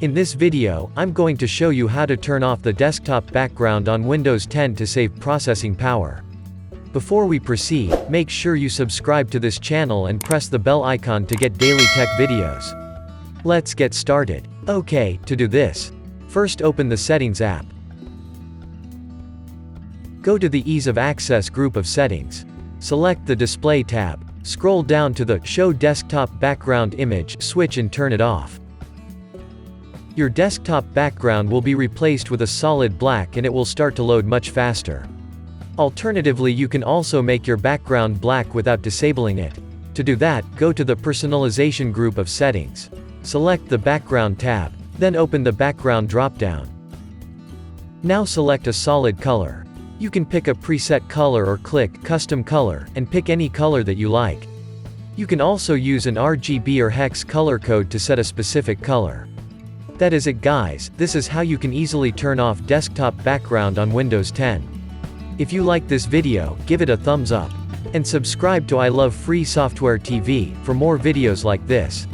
In this video, I'm going to show you how to turn off the desktop background on Windows 10 to save processing power. Before we proceed, make sure you subscribe to this channel and press the bell icon to get daily tech videos. Let's get started. Okay, to do this, first open the Settings app. Go to the Ease of Access group of settings. Select the Display tab. Scroll down to the Show Desktop Background Image switch and turn it off. Your desktop background will be replaced with a solid black and it will start to load much faster. Alternatively, you can also make your background black without disabling it. To do that, go to the Personalization group of settings. Select the Background tab, then open the Background dropdown. Now select a solid color. You can pick a preset color or click Custom Color, and pick any color that you like. You can also use an RGB or hex color code to set a specific color. That is it guys, this is how you can easily turn off desktop background on Windows 10. If you like this video, give it a thumbs up. And subscribe to I Love Free Software TV, for more videos like this.